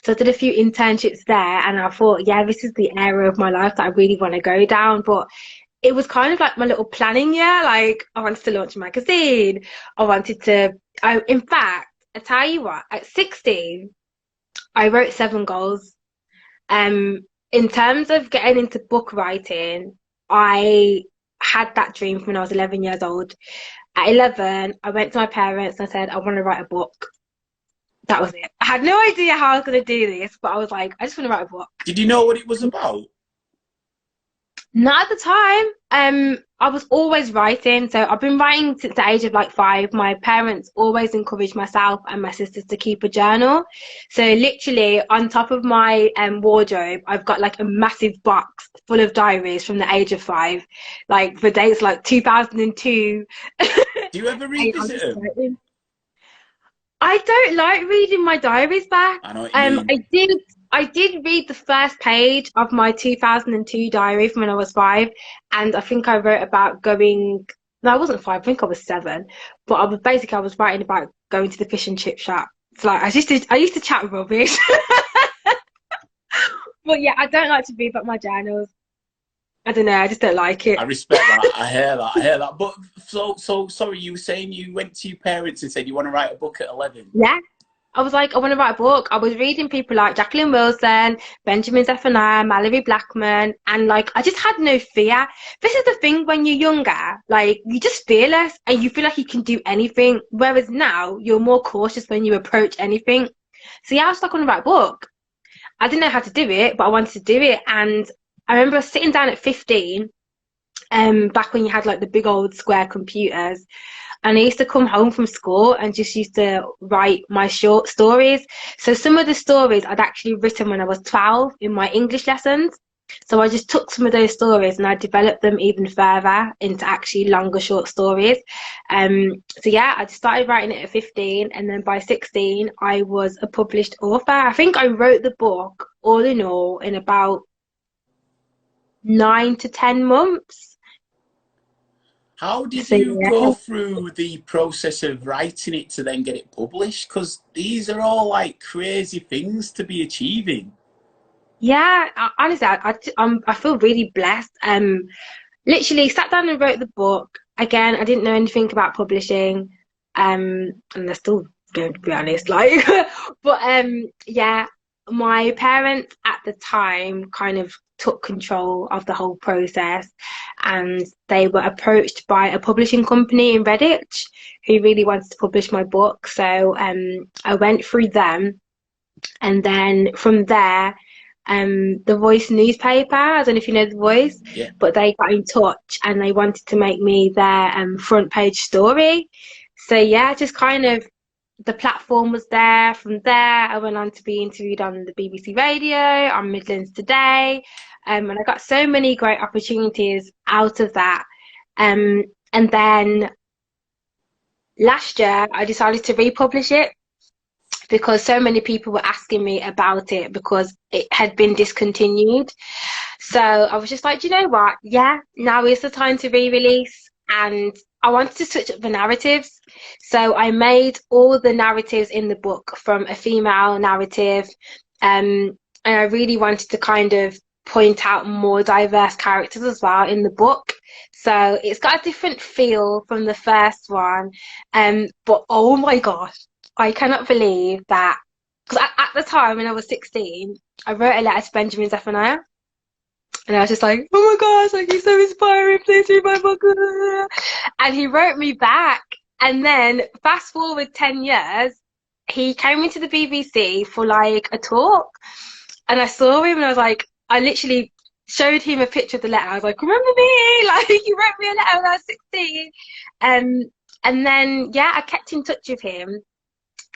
So I did a few internships there, and I thought, yeah, this is the area of my life that I really want to go down. But it was kind of like my little planning year. Like, I wanted to launch a magazine. I wanted to, in fact, I tell you what, at 16, I wrote 7 goals. In terms of getting into book writing, I had that dream from when I was 11 years old. At 11, I went to my parents and I said, I want to write a book. That was it. I had no idea how I was going to do this, but I was like, I just want to write a book. Did you know what it was about? Not at the time. I was always writing. So I've been writing since the age of like 5. My parents always encouraged myself and my sisters to keep a journal. So literally on top of my wardrobe, I've got like a massive box full of diaries from the age of 5, like for dates like 2002. Do you ever revisit them? I don't like reading my diaries back. I know what you mean. I did read the first page of my 2002 diary from when I was 5, and I think I wrote about going. No, I wasn't 5. I think I was 7. But I was writing about going to the fish and chip shop. It's like I used to chat rubbish. But yeah, I don't like to read about my journals. I don't know. I just don't like it. I respect that. I hear that. I hear that. But so sorry. You were saying you went to your parents and said you want to write a book at 11. Yeah. I was like, I want to write a book. I was reading people like Jacqueline Wilson, Benjamin Zephaniah, Mallory Blackman, and like, I just had no fear. This is the thing when you're younger, like, you're just fearless and you feel like you can do anything. Whereas now, you're more cautious when you approach anything. So yeah, I was like, I want to write a book. I didn't know how to do it, but I wanted to do it. And I remember sitting down at 15, back when you had like the big old square computers. And I used to come home from school and just used to write my short stories. So some of the stories I'd actually written when I was 12 in my English lessons. So I just took some of those stories and I developed them even further into actually longer short stories. So yeah, I just started writing it at 15, and then by 16, I was a published author. I think I wrote the book all in all in about 9 to 10 months. How did So you yeah. go through the process of writing it to then get it published? Because these are all like crazy things to be achieving. Yeah, honestly, I feel really blessed. Literally sat down and wrote the book. Again, I didn't know anything about publishing, and I still don't, to be honest. Like, but yeah, my parents at the time kind of took control of the whole process, and they were approached by a publishing company in Redditch who really wanted to publish my book. So I went through them, and then from there, the Voice newspaper, I don't know if you know the Voice, Yeah. but they got in touch and they wanted to make me their front page story. So yeah, just kind of the platform was there. From there, I went on to be interviewed on the BBC Radio, on Midlands Today, and I got so many great opportunities out of that. And then last year, I decided to republish it because so many people were asking me about it because it had been discontinued. So I was just like, do you know what? Yeah, now is the time to re-release. And I wanted to switch up the narratives. So I made all the narratives in the book from a female narrative. And I really wanted to kind of point out more diverse characters as well in the book. So it's got a different feel from the first one. But oh my gosh, I cannot believe that. Because at the time when I was 16, I wrote a letter to Benjamin Zephaniah. And I was just like, oh my gosh, like, he's so inspiring, please read my book. And he wrote me back. And then fast forward 10 years, he came into the BBC for like a talk. And I saw him and I was like, I literally showed him a picture of the letter. I was like, remember me? Like, you wrote me a letter when I was 16. And then, yeah, I kept in touch with him.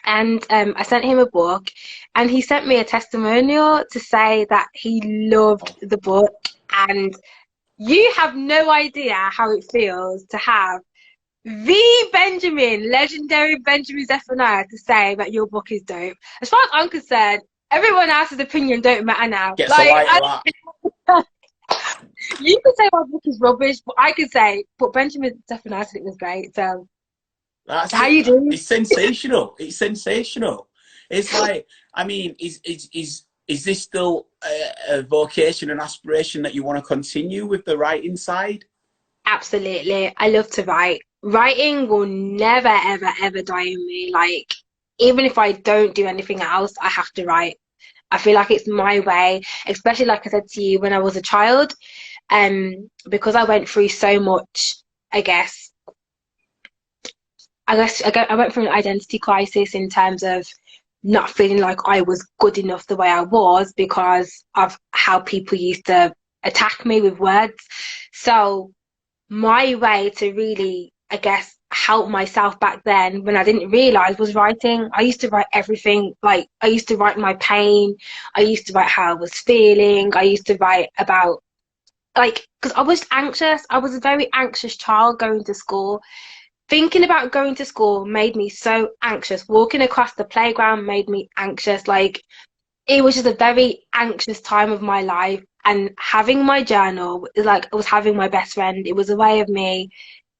And I sent him a book, and he sent me a testimonial to say that he loved the book. And you have no idea how it feels to have the Benjamin, legendary Benjamin Zephaniah, to say that your book is dope. As far as I'm concerned, everyone else's opinion don't matter now. Gets like, a light that. You can say my book is rubbish, but I can say, but Benjamin Zephaniah said it was great. So. That's How it. you doing? It's sensational. It's sensational. It's like, I mean, is this still a vocation and aspiration that you want to continue with the writing side? Absolutely. I love to write. Writing will never, ever, ever die in me. Like, even if I don't do anything else, I have to write. I feel like it's my way, especially like I said to you when I was a child, because I went through so much, I guess I went through an identity crisis in terms of not feeling like I was good enough the way I was because of how people used to attack me with words. So my way to really, I guess, help myself back then when I didn't realize was writing. I used to write everything. Like, I used to write my pain. I used to write how I was feeling. I used to write about, like, because I was anxious. I was a very anxious child going to school. Thinking about going to school made me so anxious. Walking across the playground made me anxious. Like, it was just a very anxious time of my life. And having my journal is like, I was having my best friend. It was a way of me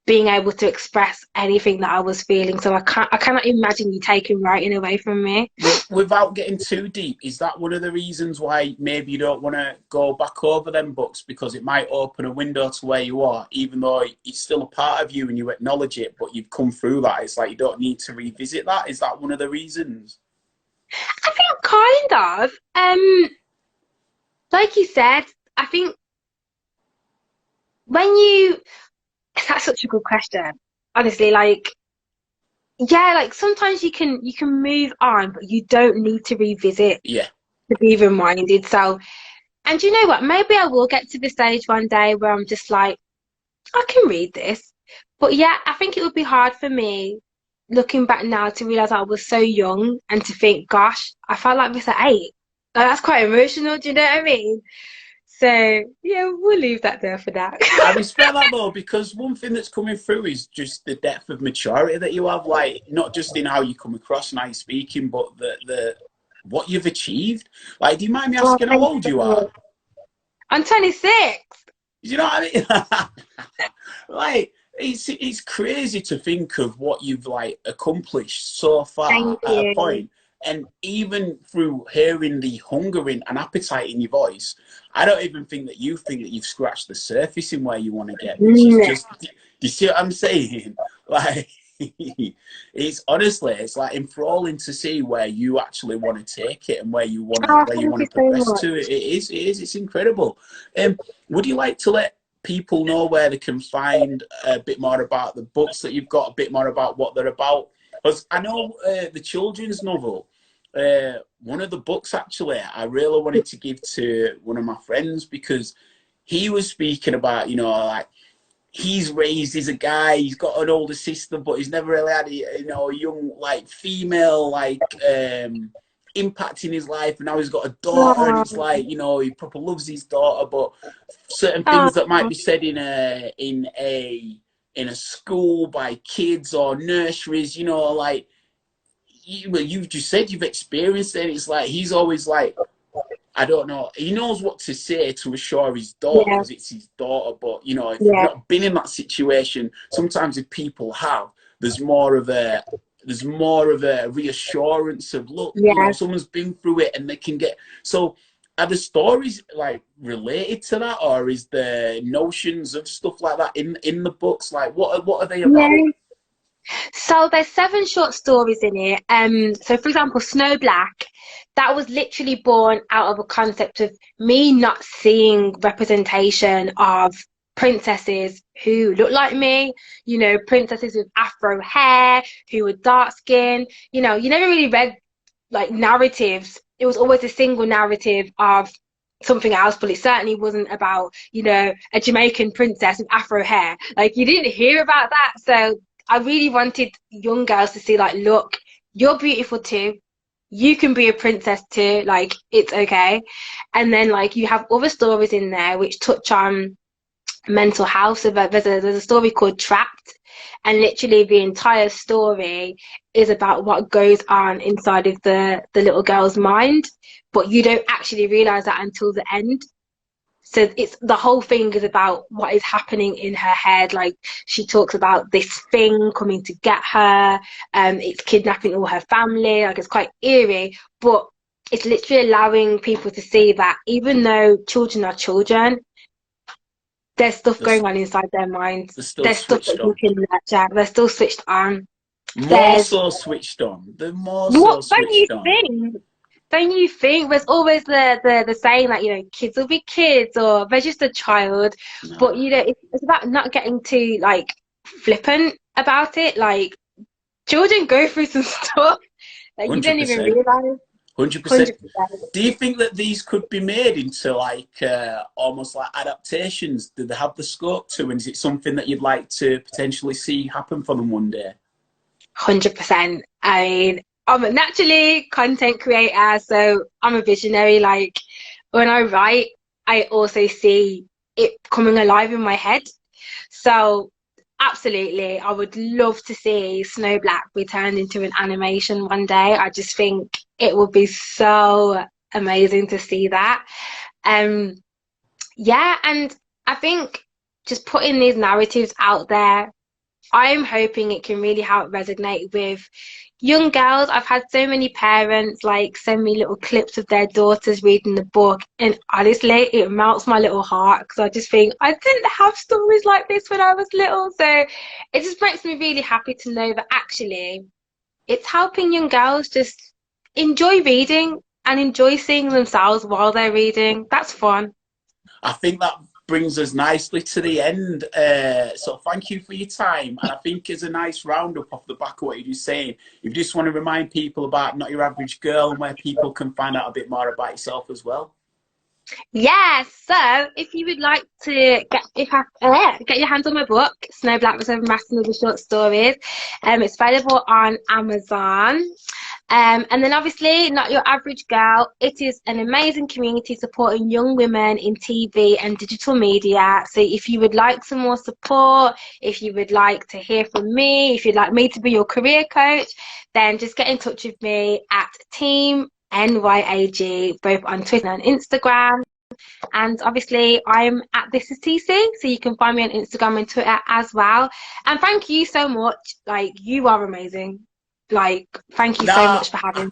being able to express anything that I was feeling. So I cannot imagine you taking writing away from me. Without getting too deep, is that one of the reasons why maybe you don't want to go back over them books, because it might open a window to where you are, even though it's still a part of you and you acknowledge it, but you've come through that? It's like you don't need to revisit that. Is that one of the reasons? I think kind of. Like you said, I think when you, that's such a good question. Honestly, like, yeah, like sometimes you can move on, but you don't need to revisit Yeah. to be reminded. So, and you know what? Maybe I will get to the stage one day where I'm just like, I can read this. But yeah, I think it would be hard for me looking back now to realize I was so young and to think, gosh, I felt like this at 8. Like, that's quite emotional. Do you know what I mean? So yeah, we'll leave that there for that. I respect that though, because one thing that's coming through is just the depth of maturity that you have, like not just in how you come across and how you're speaking, but the what you've achieved. Like, do you mind me Oh, asking how thank old you are? you. I'm 26. You know what I mean? Like, it's crazy to think of what you've like accomplished so far Thank at a you. point. And even through hearing the hunger and appetite in your voice, I don't even think that you think that you've scratched the surface in where you want to get, which is Mm. just, do you see what I'm saying? Like, it's honestly, it's like enthralling to see where you actually want to take it and Oh, where you thank want you to so progress much. to. It's incredible. Would you like to let people know where they can find a bit more about the books that you've got, a bit more about what they're about? Because I know the children's novel, one of the books actually, I really wanted to give to one of my friends because he was speaking about, like he's raised as a guy, he's got an older sister, but he's never really had a young like female impact in his life, and now he's got a daughter, and it's Oh, like he proper loves his daughter, but certain things that might oh, be said in a school by kids or nurseries, like you've just said you've experienced it. It's like he's always like, I don't know. He knows what to say to assure his daughter yeah, because it's his daughter. But if you've yeah, not been in that situation, sometimes if people have, there's more of a reassurance of, look, yeah. someone's been through it and they can get. So are the stories like related to that, or is the notions of stuff like that in the books? Like what are they about? Yeah. So there's 7 short stories in it. So for example, Snow Black, that was literally born out of a concept of me not seeing representation of princesses who look like me, princesses with afro hair, who were dark skinned. You never really read like narratives. It was always a single narrative of something else, but it certainly wasn't about, a Jamaican princess with afro hair. Like you didn't hear about that. So I really wanted young girls to see, like, look, you're beautiful too. You can be a princess too. Like, it's okay. And then, like, you have other stories in there which touch on mental health. So there's a story called Trapped, and literally the entire story is about what goes on inside of the little girl's mind, but you don't actually realize that until the end. So it's the whole thing is about what is happening in her head. Like she talks about this thing coming to get her, it's kidnapping all her family. Like it's quite eerie, but it's literally allowing people to see that even though children are children, there's stuff They're, going on inside their minds. they're still There's stuff switched that you on. can nurture. They're still switched on. More There's so switched on. They're more what so don't you switched on. think? Don't you think there's always the saying that kids will be kids or they're just a child, but Nah, it's about not getting too like flippant about it. Like children go through some stuff that you don't even 100%. realize. 100%. 100%. Do you think that these could be made into like almost like adaptations? Do they have the scope to? And is it something that you'd like to potentially see happen for them one day? 100%. I mean, I'm a naturally content creator, so I'm a visionary. Like when I write, I also see it coming alive in my head. So absolutely, I would love to see Snow Black be turned into an animation one day. I just think it would be so amazing to see that. Um, yeah, and I think just putting these narratives out there, I'm hoping it can really help resonate with young girls. I've had so many parents like send me little clips of their daughters reading the book, and honestly, it melts my little heart because I just think I didn't have stories like this when I was little. So it just makes me really happy to know that actually it's helping young girls just enjoy reading and enjoy seeing themselves while they're reading. That's fun. I think that brings us nicely to the end. So thank you for your time. And I think as a nice roundup off the back of what you're just saying, if you just want to remind people about Not Your Average Girl and where people can find out a bit more about yourself as well. Yes, so if you would like to get your hands on my book, Snow Black was a master of the short stories, it's available on Amazon. And then obviously, Not Your Average Girl, it is an amazing community supporting young women in TV and digital media. So if you would like some more support, if you would like to hear from me, if you'd like me to be your career coach, then just get in touch with me at Team NYAG, both on Twitter and Instagram. And obviously, I'm at This Is TC, so you can find me on Instagram and Twitter as well. And thank you so much. Like, you are amazing. Like, thank you so Nah. much for having me.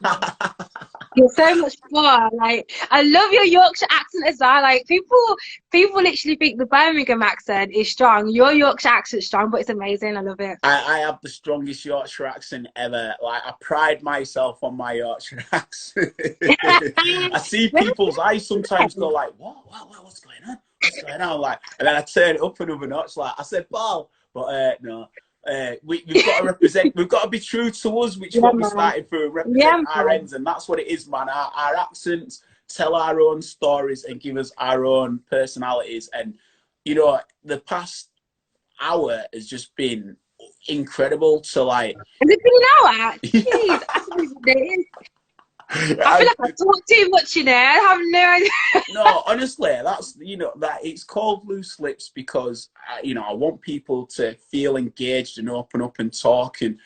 You're so much fun. Like, I love your Yorkshire accent as well. Like, people literally think the Birmingham accent is strong. Your Yorkshire accent's strong, but it's amazing. I love it. I have the strongest Yorkshire accent ever. Like, I pride myself on my Yorkshire accent. I see people's eyes sometimes go like, what's going on? What's going on? Like, and then I turn it up another notch. Like, I said, pal, but no. We've got to represent. We've got to be true to us, which is Yeah, what we man. started for. Yeah, Represent our man. ends, and that's what it is, man. Our accents tell our own stories and give us our own personalities. And you know, the past hour has just been incredible to like. Has it been an hour? Jeez, I don't even know. I feel like I talk too much, you know. I have no idea. No, honestly, that's that it's called loose lips because I want people to feel engaged and open up and talk, and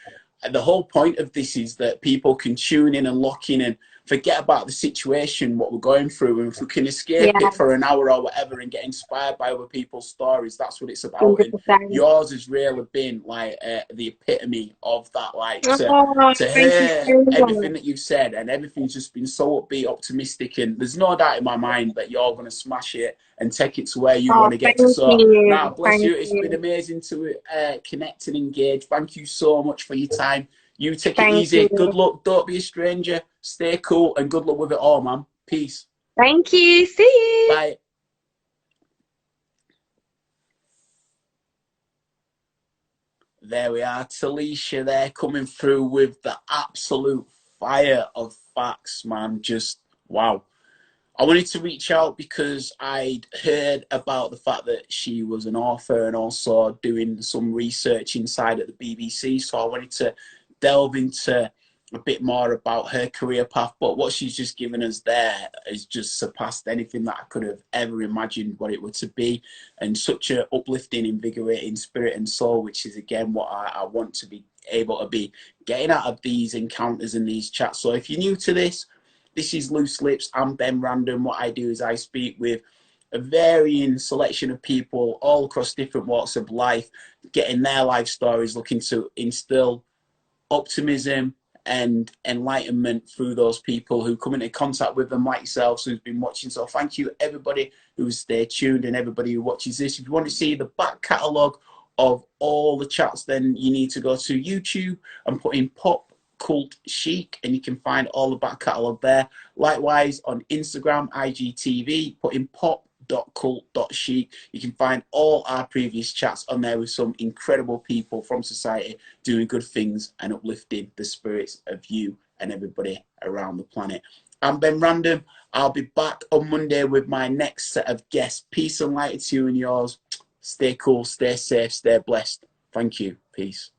the whole point of this is that people can tune in and lock in and forget about the situation, what we're going through, and if we can escape Yeah, it for an hour or whatever and get inspired by other people's stories, that's what it's about. And 100%. yours has really been like the epitome of that. Like Oh, to thank you hear so everything much. that you've said, and everything's just been so upbeat, optimistic, and there's no doubt in my mind that you're going to smash it and take it to where you want Oh, to get thank to. So now, you. bless Thank you. It's been you. amazing to connect and engage. Thank you so much for your time. You take it Thank easy. Good you. luck. Don't be a stranger. Stay cool and good luck with it all, man. Peace. Thank you. See you. Bye. There we are. Talisha there coming through with the absolute fire of facts, man. Just wow. I wanted to reach out because I'd heard about the fact that she was an author and also doing some research inside at the BBC. So I wanted to delve into a bit more about her career path. But what she's just given us there has just surpassed anything that I could have ever imagined what it were to be. And such a uplifting, invigorating spirit and soul, which is again what I want to be able to be getting out of these encounters and these chats. So if you're new to this is Loose Lips. I'm Ben Random. What I do is I speak with a varying selection of people all across different walks of life, getting their life stories, looking to instill optimism and enlightenment through those people who come into contact with them, like yourselves, who's been watching. So thank you, everybody who's stayed tuned and everybody who watches this. If you want to see the back catalogue of all the chats, then you need to go to YouTube and put in Pop Cult Chic, and you can find all the back catalogue there. Likewise, on Instagram, IGTV, put in pop.cult.chic. You can find all our previous chats on there with some incredible people from society doing good things and uplifting the spirits of you and everybody around the planet. I'm Ben Random. I'll be back on Monday with my next set of guests. Peace and light to you and yours. Stay cool, stay safe, stay blessed. Thank you. Peace.